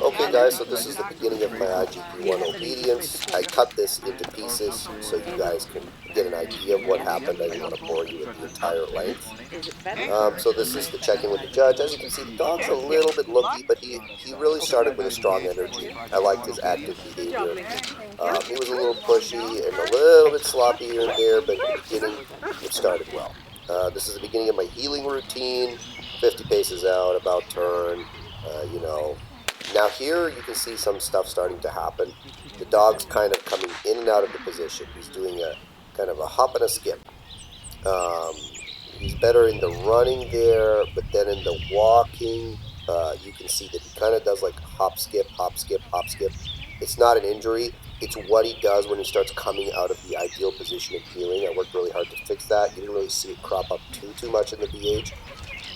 Okay guys, so this is the beginning of my IGP1 obedience. I cut this into pieces so you guys can get an idea of what happened. I didn't want to bore you with the entire length. So this is the check-in with the judge. As you can see, the dog's a little bit looky, but he really started with a strong energy. I liked his active behavior. He was a little pushy and a little bit sloppy here and there, but in the beginning, it started well. This is the beginning of my healing routine. 50 paces out, about turn, you know. Now here you can see some stuff starting to happen. The dog's kind of coming in and out of the position. He's doing a kind of a hop and a skip. He's better in the running there, but then in the walking, you can see that he kind of does like hop, skip, hop, skip, hop, skip. It's not an injury. It's what he does when he starts coming out of the ideal position of healing. I worked really hard to fix that. You didn't really see it crop up too much in the BH,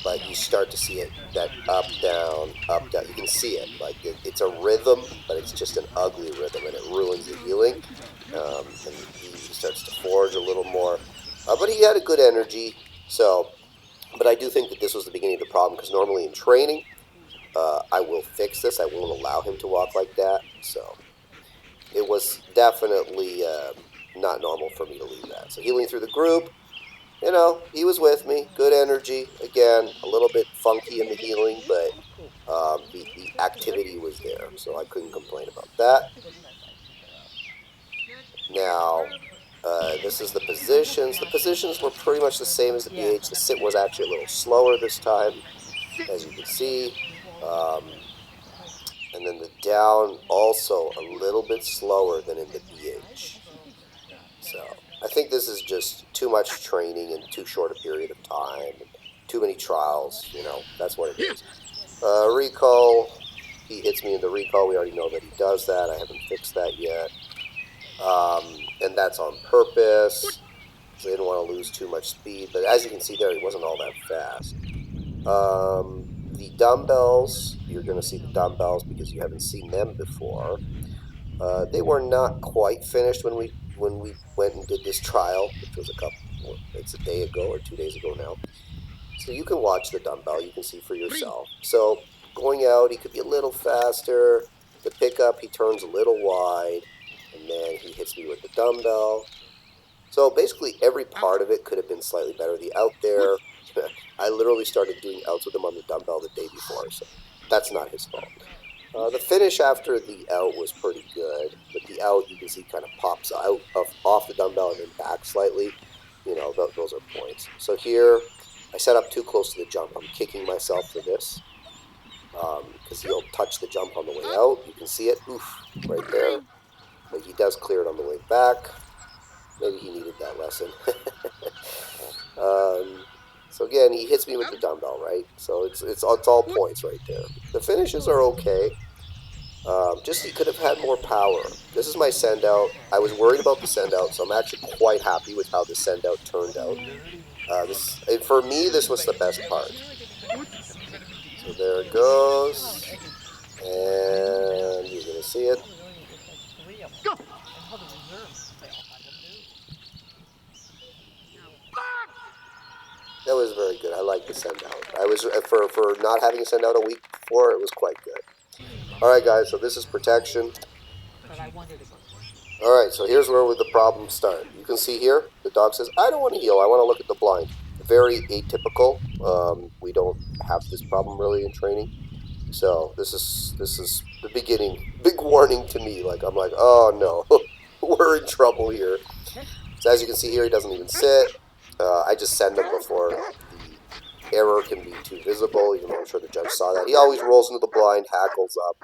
but you start to see it, that up, down, up, down. You can see it. Like it's a rhythm, but it's just an ugly rhythm, and it ruins the healing. And he starts to forge a little more. But he had a good energy. So, but I do think that this was the beginning of the problem, because normally in training, I will fix this. I won't allow him to walk like that. So it was definitely not normal for me to leave that. So healing through the group, you know, he was with me. Good energy. Again, a little bit funky in the healing, but the activity was there, so I couldn't complain about that. Now, this is the positions. The positions were pretty much the same as the BH. The sit was actually a little slower this time, as you can see. And then the down also a little bit slower than in the BH. So I think this is just too much training in too short a period of time. Too many trials, you know, that's what it is. Recall, he hits me in the recall. We already know that he does that. I haven't fixed that yet. And that's on purpose. So they didn't want to lose too much speed. But as you can see there, he wasn't all that fast. The dumbbells, you're going to see the dumbbells because you haven't seen them before. They were not quite finished when we went and did this trial, which was it's a day ago or 2 days ago now. So you can watch the dumbbell, you can see for yourself. So going out, he could be a little faster. The pickup, he turns a little wide, and then he hits me with the dumbbell. So basically every part of it could have been slightly better. The out there, I literally started doing outs with him on the dumbbell the day before, so that's not his fault. The finish after the out was pretty good, but the out, you can see, kind of pops out off the dumbbell and then back slightly. You know, those are points. So here, I set up too close to the jump. I'm kicking myself for this, because he'll touch the jump on the way out. You can see it, oof, right there. But he does clear it on the way back. Maybe he needed that lesson. So again, he hits me with the dumbbell, right? So it's all points right there. The finishes are okay. Just he could have had more power. This is my send out. I was worried about the send out, so I'm actually quite happy with how the send out turned out. For me, this was the best part. So there it goes, and you're gonna see it. That was very good. I like the send out. I was for not having a send out a week before. It was quite good. All right, guys. So this is protection. All right. So here's where the problems start. You can see here the dog says, "I don't want to heal. I want to look at the blind." Very atypical. We don't have this problem really in training. So this is the beginning. Big warning to me. Like I'm like, oh no, we're in trouble here. So as you can see here, he doesn't even sit. I just send him before the error can be too visible, even though I'm sure the judge saw that. He always rolls into the blind, hackles up.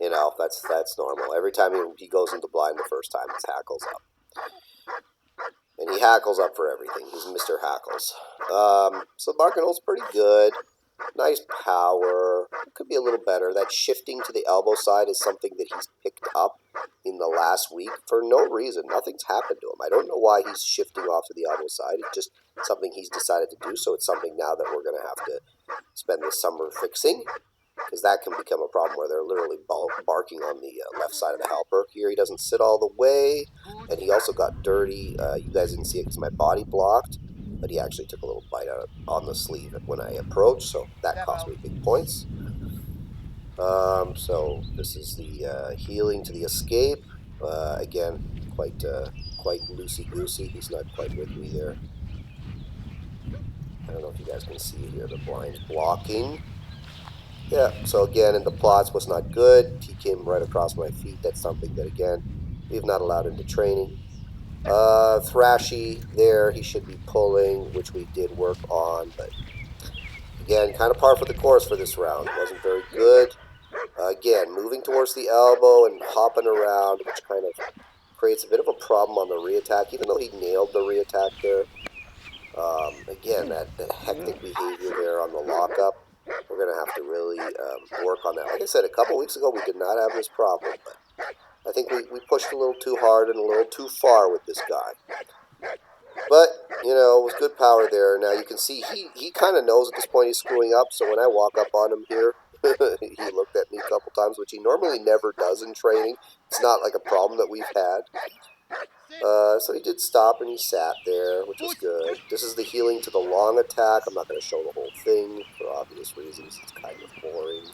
You know, that's normal. Every time he goes into blind the first time, it's hackles up. And he hackles up for everything. He's Mr. Hackles. So bark and hold's pretty good. Nice power. Could be a little better. That shifting to the elbow side is something that he's picked up in the last week for no reason. Nothing's happened to him. I don't know why he's shifting off to the elbow side. It's just something he's decided to do, so it's something now that we're going to have to spend the summer fixing, because that can become a problem where they're literally barking on the left side of the helper. Here he doesn't sit all the way, and he also got dirty. You guys didn't see it because my body blocked, but he actually took a little bite out on the sleeve when I approached, so that cost me big points. So this is the healing to the escape. Again, quite loosey-goosey. He's not quite with me there. I don't know if you guys can see it here. The blind's blocking. Yeah, so again, in the plots was not good. He came right across my feet. That's something that, again, we've not allowed into training. Thrashy there, he should be pulling, which we did work on, but again, kind of par for the course for this round. Wasn't very good. Again, moving towards the elbow and hopping around, which kind of creates a bit of a problem on the re-attack, even though he nailed the re-attack there. Again, that hectic behavior there on the lockup, we're going to have to really work on that. Like I said, a couple weeks ago, we did not have this problem, but I think we pushed a little too hard and a little too far with this guy. But, you know, it was good power there. Now, you can see he kind of knows at this point he's screwing up, so when I walk up on him here, he looked at me a couple times, which he normally never does in training. It's not like a problem that we've had. So he did stop and he sat there, which was good. This is the healing to the long attack. I'm not going to show the whole thing for obvious reasons. It's kind of boring.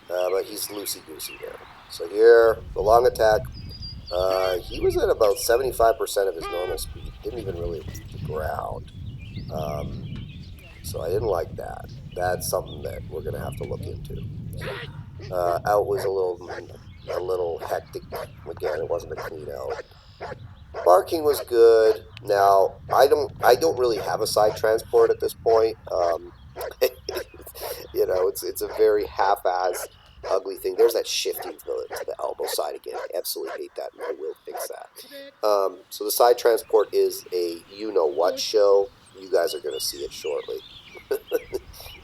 But he's loosey-goosey there. So here, the long attack, he was at about 75% of his normal speed. Didn't even really leave the ground. So I didn't like that. That's something that we're going to have to look into. Out was a little hectic. Again, it wasn't a clean out. Barking was good. Now, I don't really have a side transport at this point. You know, it's a very half-ass ugly thing. There's that shifting to the elbow side again. I absolutely hate that, and I will fix that. So the side transport is a you-know-what show. You guys are going to see it shortly.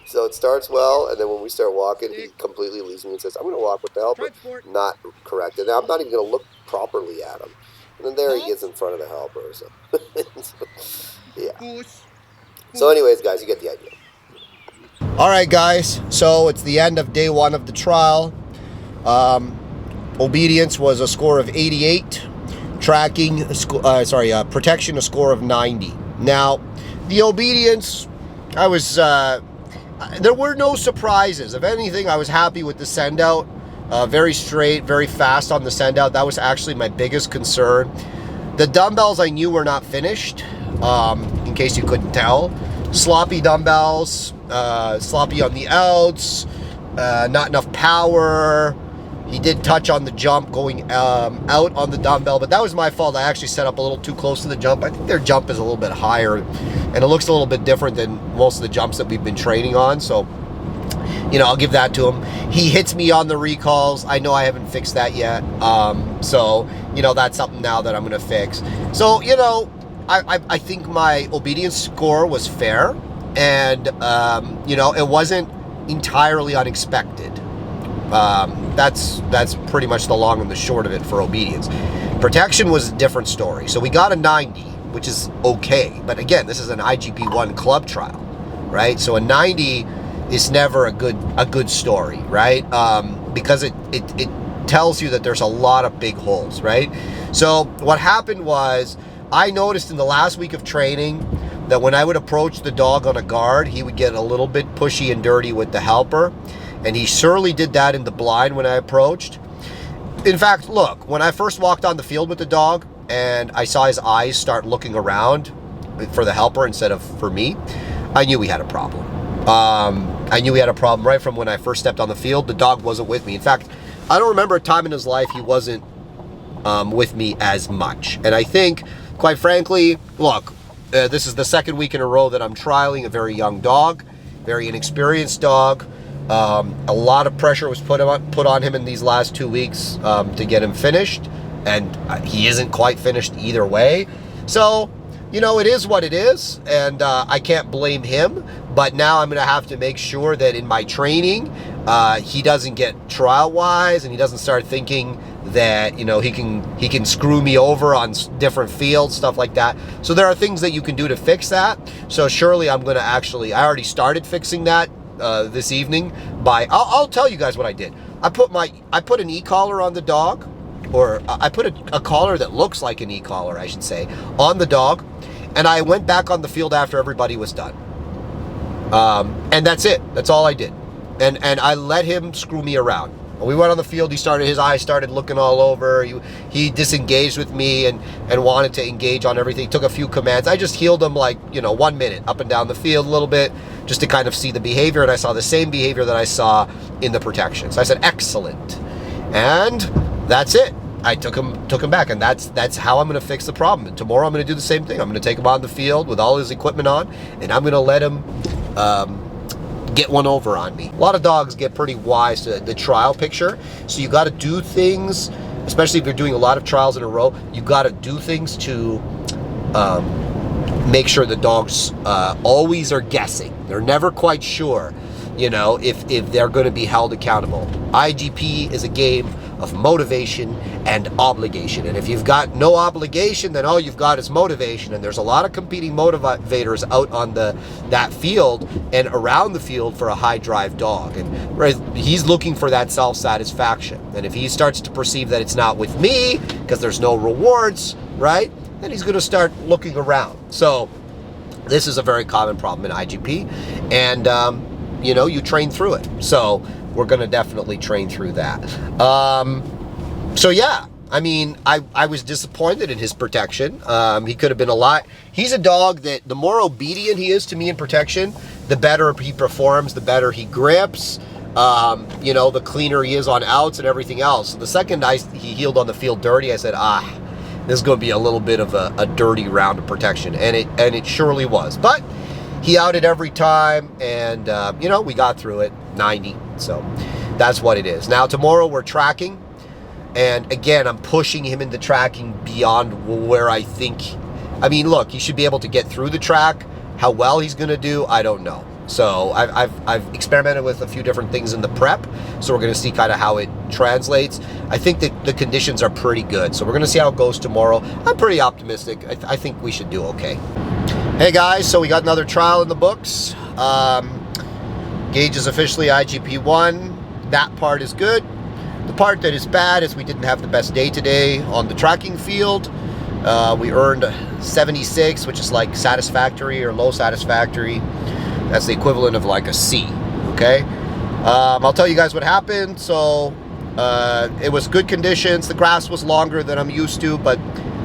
So it starts well, and then when we start walking, he completely leaves me and says, I'm going to walk with the helper. Not correct. And I'm not even going to look properly at him. And then there he gets in front of the helper. So, yeah. So anyways, guys, you get the idea. All right, guys. So it's the end of day one of the trial. Obedience was a score of 88. Tracking, protection, a score of 90. Now, the obedience, I was... there were no surprises. If anything, I was happy with the send-out. Very straight, very fast on the send-out. That was actually my biggest concern. The dumbbells I knew were not finished, in case you couldn't tell. Sloppy dumbbells, sloppy on the outs, not enough power. He did touch on the jump going out on the dumbbell, but that was my fault. I actually set up a little too close to the jump. I think their jump is a little bit higher, and it looks a little bit different than most of the jumps that we've been training on, so, you know, I'll give that to him. He hits me on the recalls. I know I haven't fixed that yet, so, you know, that's something now that I'm going to fix. So, you know, I think my obedience score was fair, and, you know, it wasn't entirely unexpected. That's pretty much the long and the short of it for obedience. Protection was a different story. So we got a 90, which is okay. But again, this is an IGP1 club trial, right? So a 90 is never a good story, right? Because it tells you that there's a lot of big holes, right? So what happened was, I noticed in the last week of training that when I would approach the dog on a guard, he would get a little bit pushy and dirty with the helper. And he surely did that in the blind when I approached. In fact, look, when I first walked on the field with the dog and I saw his eyes start looking around for the helper instead of for me, I knew we had a problem. I knew we had a problem right from when I first stepped on the field. The dog wasn't with me. In fact, I don't remember a time in his life he wasn't with me as much. And I think, quite frankly, look, this is the second week in a row that I'm trialing a very young dog, very inexperienced dog. A lot of pressure was put on him in these last 2 weeks to get him finished, and he isn't quite finished either way. So, you know, it is what it is, and I can't blame him. But now I'm going to have to make sure that in my training, he doesn't get trial-wise, and he doesn't start thinking that, you know, he can screw me over on different fields, stuff like that. So there are things that you can do to fix that. So surely I'm going to I already started fixing that. This evening I'll tell you guys what I did. I put an e-collar on the dog, or I put a collar that looks like an e-collar, I should say, on the dog, and I went back on the field after everybody was done. And that's it. That's all I did. and I let him screw me around. When we went on the field, his eyes started looking all over. He disengaged with me and wanted to engage on everything. He took a few commands. I just heeled him like, 1 minute up and down the field a little bit, just to kind of see the behavior. And I saw the same behavior that I saw in the protection. So I said, excellent. And that's it. I took him back, and that's how I'm going to fix the problem. And tomorrow I'm going to do the same thing. I'm going to take him on the field with all his equipment on, and I'm going to let him get one over on me. A lot of dogs get pretty wise to the trial picture, so you got to do things, especially if you're doing a lot of trials in a row, you got to do things to make sure the dogs always are guessing. They're never quite sure, if they're going to be held accountable. IGP is a game of motivation and obligation. And if you've got no obligation, then all you've got is motivation. And there's a lot of competing motivators out on that field and around the field for a high drive dog. And he's looking for that self-satisfaction. And if he starts to perceive that it's not with me, because there's no rewards, right, then he's going to start looking around. So this is a very common problem in IGP. And, you train through it. So we're going to definitely train through that. So yeah, I mean, I was disappointed in his protection. He could have been a lot. He's a dog that the more obedient he is to me in protection, the better he performs, the better he grips, the cleaner he is on outs and everything else. So the second he heeled on the field dirty, I said, this is going to be a little bit of a dirty round of protection. And it surely was. But he outed every time, and, we got through it, 90. So that's what it is. Now, tomorrow we're tracking. And again, I'm pushing him into tracking beyond where I think. I mean, look, he should be able to get through the track. How well he's going to do, I don't know. So I've experimented with a few different things in the prep. So we're going to see kind of how it translates. I think that the conditions are pretty good. So we're going to see how it goes tomorrow. I'm pretty optimistic. I think we should do okay. Hey guys, so we got another trial in the books. Gage is officially IGP1. That part is good. The part that is bad is we didn't have the best day today on the tracking field. We earned 76, which is like satisfactory or low satisfactory. That's the equivalent of like a C, okay? I'll tell you guys what happened. So it was good conditions. The grass was longer than I'm used to, but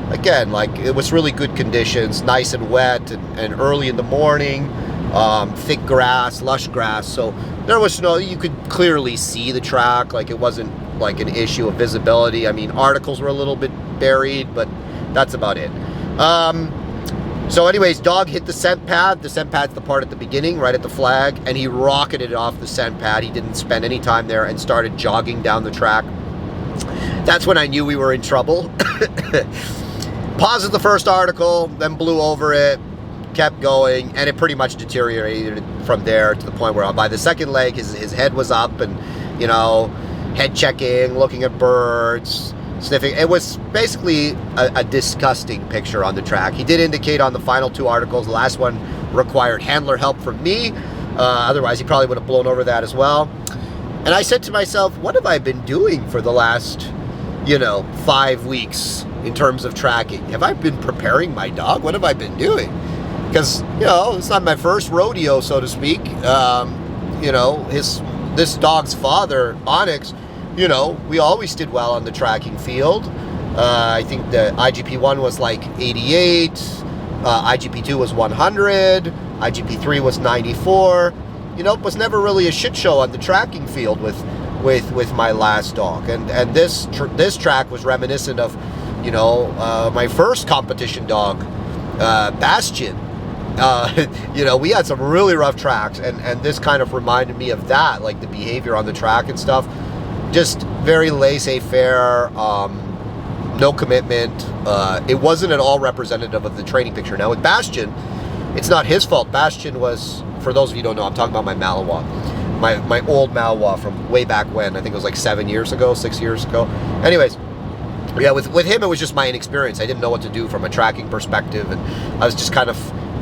again, like it was really good conditions, nice and wet and early in the morning. Thick grass, lush grass, so there was you could clearly see the track, like it wasn't like an issue of visibility. I mean, articles were a little bit buried, but that's about it. So anyways, dog hit the scent pad. The scent pad's the part at the beginning, right at the flag, and he rocketed it off the scent pad. He didn't spend any time there and started jogging down the track. That's when I knew we were in trouble. Paused the first article, then blew over it, kept going, and it pretty much deteriorated from there to the point where by the second leg his head was up and head checking, looking at birds, sniffing. It was basically a disgusting picture on the track. He did indicate on the final two articles, the last one required handler help from me, otherwise he probably would have blown over that as well. And I said to myself, what have I been doing for the last 5 weeks in terms of tracking? Have I been preparing my dog? What have I been doing? Because, it's not my first rodeo, so to speak. This dog's father, Onyx, we always did well on the tracking field. I think the IGP1 was like 88, IGP2 was 100, IGP3 was 94. It was never really a shit show on the tracking field with my last dog. And this track was reminiscent of, my first competition dog, Bastion. We had some really rough tracks, and this kind of reminded me of that, like the behavior on the track and stuff. Just very laissez-faire, no commitment. It wasn't at all representative of the training picture. Now with Bastion, it's not his fault. Bastion was, for those of you who don't know, I'm talking about my Malinois. My old Malinois from way back when. I think it was like 6 years ago. Anyways, yeah, with him, it was just my inexperience. I didn't know what to do from a tracking perspective, and I was just kind of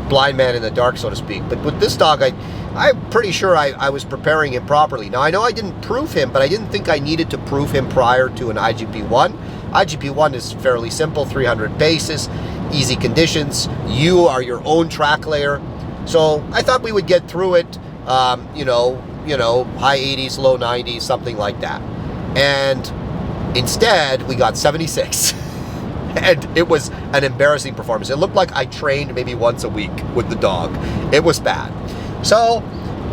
blind man in the dark, so to speak. But with this dog, I'm pretty sure I was preparing him properly. Now, I know I didn't prove him, but I didn't think I needed to prove him prior to an IGP1. IGP1 is fairly simple, 300 bases, easy conditions. You are your own track layer. So I thought we would get through it, high 80s, low 90s, something like that. And instead, we got 76. And it was an embarrassing performance. It looked like I trained maybe once a week with the dog. It was bad. So,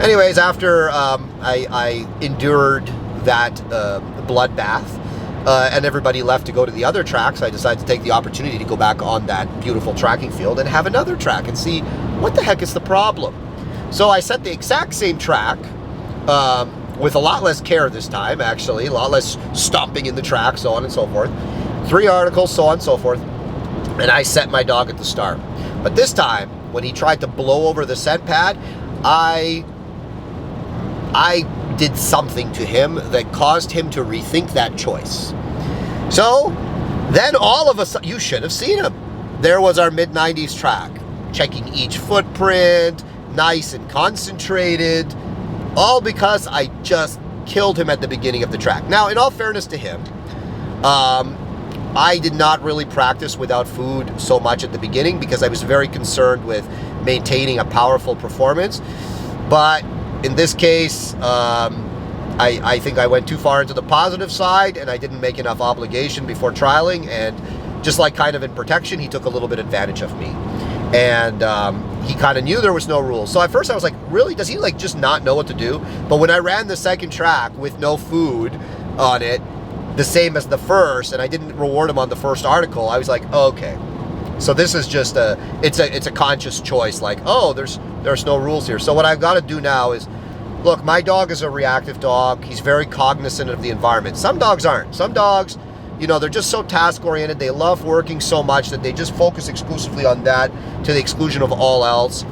anyways, after I endured that bloodbath, and everybody left to go to the other tracks, I decided to take the opportunity to go back on that beautiful tracking field and have another track and see what the heck is the problem. So I set the exact same track, with a lot less care this time, actually, a lot less stomping in the track, so on and so forth. 3 articles, so on and so forth, and I set my dog at the start. But this time, when he tried to blow over the scent pad, I did something to him that caused him to rethink that choice. So then all of a sudden, you should have seen him. There was our mid-90s track, checking each footprint, nice and concentrated, all because I just killed him at the beginning of the track. Now, in all fairness to him, I did not really practice without food so much at the beginning because I was very concerned with maintaining a powerful performance. But in this case, I think I went too far into the positive side and I didn't make enough obligation before trialing. And just like kind of in protection, he took a little bit advantage of me. And he kind of knew there was no rules. So at first I was like, really? Does he like just not know what to do? But when I ran the second track with no food on it, the same as the first, and I didn't reward him on the first article, I was like, oh, okay. So this is just it's a conscious choice, like, oh, there's no rules here. So what I've got to do now is, look, my dog is a reactive dog. He's very cognizant of the environment. Some dogs aren't. Some dogs, they're just so task-oriented. They love working so much that they just focus exclusively on that to the exclusion of all else.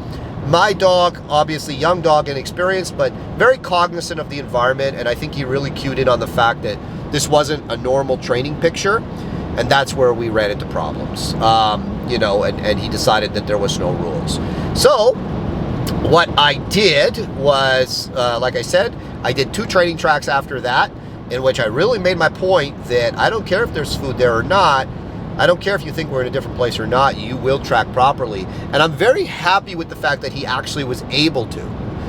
My dog, obviously young dog, inexperienced, but very cognizant of the environment, and I think he really cued in on the fact that this wasn't a normal training picture, and that's where we ran into problems. And he decided that there was no rules. So what I did was, like I said, I did 2 training tracks after that, in which I really made my point that I don't care if there's food there or not. I don't care if you think we're in a different place or not, you will track properly. And I'm very happy with the fact that he actually was able to.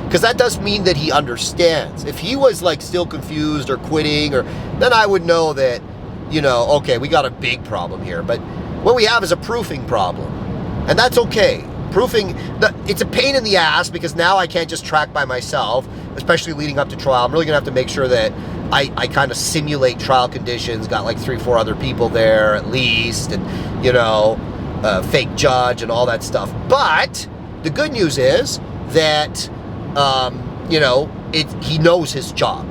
Because that does mean that he understands. If he was like still confused or quitting, then I would know that, okay, we got a big problem here. But what we have is a proofing problem. And that's okay. Proofing, it's a pain in the ass because now I can't just track by myself, especially leading up to trial. I'm really going to have to make sure that I kind of simulate trial conditions, got like 3-4 other people there at least, and, fake judge and all that stuff. But the good news is that, he knows his job,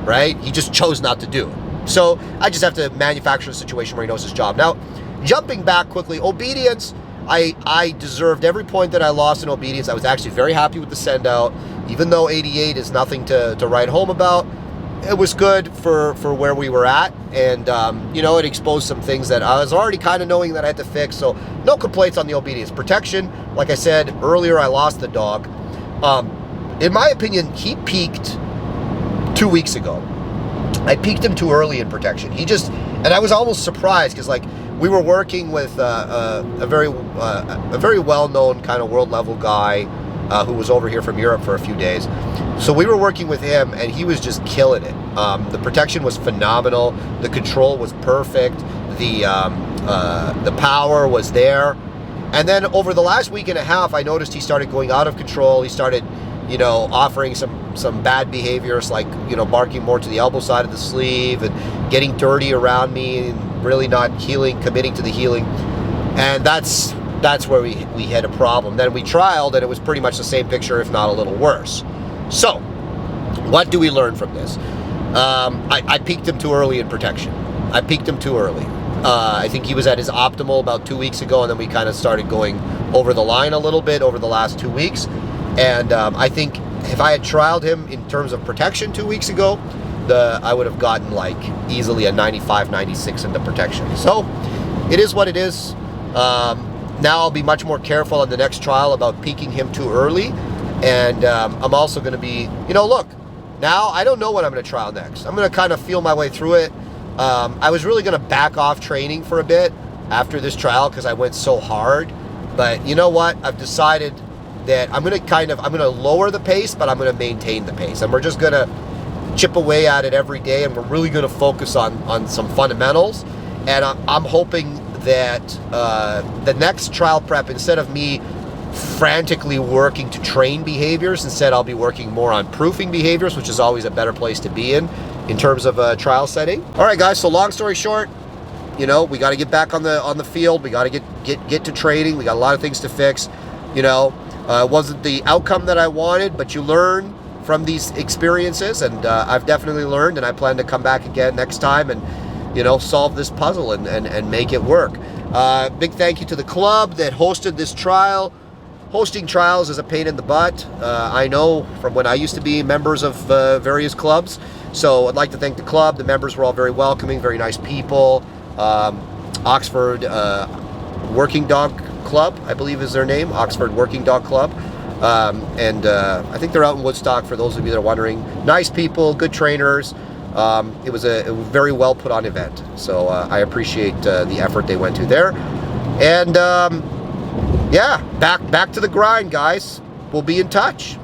right? He just chose not to do it. So I just have to manufacture a situation where he knows his job. Now, jumping back quickly, obedience, I deserved every point that I lost in obedience. I was actually very happy with the send out, even though 88 is nothing to write home about. It was good for where we were at, and it exposed some things that I was already kind of knowing that I had to fix, so no complaints on the obedience. Protection, like I said earlier, I lost the dog. In my opinion, he peaked 2 weeks ago. I peaked him too early in protection. And I was almost surprised because like we were working with a very well-known kind of world-level guy who was over here from Europe for a few days. So we were working with him, and he was just killing it. The protection was phenomenal. The control was perfect. The power was there. And then over the last week and a half, I noticed he started going out of control. He started, offering some bad behaviors, like, barking more to the elbow side of the sleeve and getting dirty around me and really not committing to the healing. And that's where we had a problem. Then we trialed, and it was pretty much the same picture, if not a little worse. So, what do we learn from this? I peaked him too early in protection. I peaked him too early. I think he was at his optimal about 2 weeks ago, and then we kind of started going over the line a little bit over the last 2 weeks. And I think if I had trialed him in terms of protection 2 weeks ago, I would have gotten like easily a 95, 96 into protection. So, it is what it is. Now I'll be much more careful on the next trial about peaking him too early. And I'm also going to be, look, now I don't know what I'm going to trial next. I'm going to kind of feel my way through it. I was really going to back off training for a bit after this trial because I went so hard. But you know what? I've decided that I'm going to lower the pace, but I'm going to maintain the pace. And we're just going to chip away at it every day, and we're really going to focus on some fundamentals. And I'm hoping that the next trial prep, instead of me frantically working to train behaviors, instead I'll be working more on proofing behaviors, which is always a better place to be in terms of a trial setting. All right, guys, so long story short, we got to get back on the field. We got to get to training. We got a lot of things to fix. It wasn't the outcome that I wanted, but you learn from these experiences, and I've definitely learned, and I plan to come back again next time and solve this puzzle and make it work. Big thank you to the club that hosted this trial. Hosting trials is a pain in the butt. I know from when I used to be members of various clubs. So I'd like to thank the club. The members were all very welcoming, very nice people. Oxford Working Dog Club, I believe is their name, Oxford Working Dog Club. And I think they're out in Woodstock, for those of you that are wondering. Nice people, good trainers. It was a very well put on event. So I appreciate the effort they went to there. And yeah, back to the grind, guys. We'll be in touch.